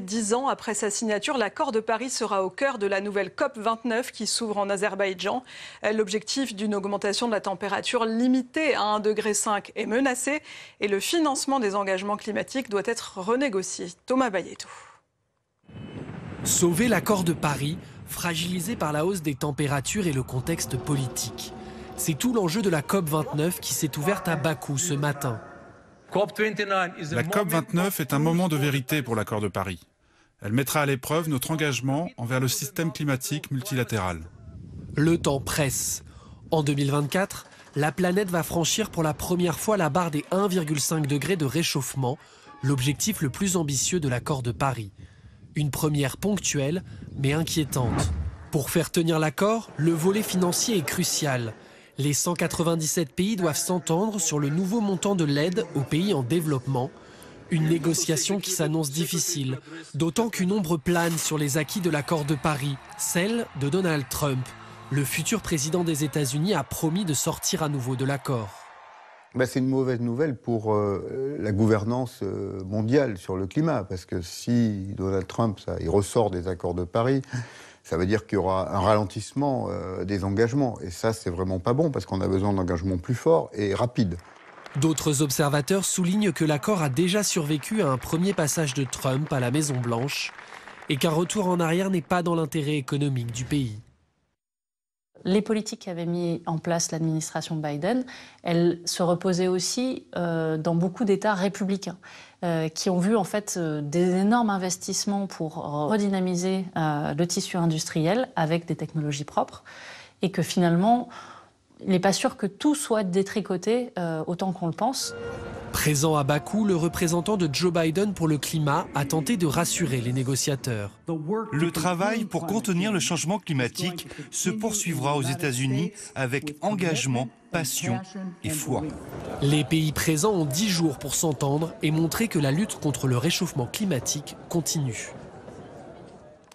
10 ans après sa signature, l'accord de Paris sera au cœur de la nouvelle COP29 qui s'ouvre en Azerbaïdjan. L'objectif d'une augmentation de la température limitée à 1,5 degré est menacé et le financement des engagements climatiques doit être renégocié. Thomas Bayetou. Sauver l'accord de Paris, fragilisé par la hausse des températures et le contexte politique. C'est tout l'enjeu de la COP29 qui s'est ouverte à Bakou ce matin. La COP29 est un moment de vérité pour l'accord de Paris. Elle mettra à l'épreuve notre engagement envers le système climatique multilatéral. Le temps presse. En 2024, la planète va franchir pour la première fois la barre des 1,5 degrés de réchauffement, l'objectif le plus ambitieux de l'accord de Paris. Une première ponctuelle, mais inquiétante. Pour faire tenir l'accord, le volet financier est crucial. Les 197 pays doivent s'entendre sur le nouveau montant de l'aide aux pays en développement. Une négociation qui s'annonce difficile, d'autant qu'une ombre plane sur les acquis de l'accord de Paris, celle de Donald Trump. Le futur président des États-Unis a promis de sortir à nouveau de l'accord. C'est une mauvaise nouvelle pour la gouvernance mondiale sur le climat, parce que si Donald Trump il ressort des accords de Paris, ça veut dire qu'il y aura un ralentissement des engagements. Et ça, c'est vraiment pas bon, parce qu'on a besoin d'engagements plus forts et rapides. D'autres observateurs soulignent que l'accord a déjà survécu à un premier passage de Trump à la Maison-Blanche et qu'un retour en arrière n'est pas dans l'intérêt économique du pays. Les politiques qu'avait mis en place l'administration Biden, elles se reposaient aussi dans beaucoup d'États républicains qui ont vu en fait des énormes investissements pour redynamiser le tissu industriel avec des technologies propres et que finalement, il n'est pas sûr que tout soit détricoté autant qu'on le pense. Présent à Bakou, le représentant de Joe Biden pour le climat a tenté de rassurer les négociateurs. Le travail pour contenir le changement climatique se poursuivra aux États-Unis avec engagement, passion et foi. Les pays présents ont 10 jours pour s'entendre et montrer que la lutte contre le réchauffement climatique continue.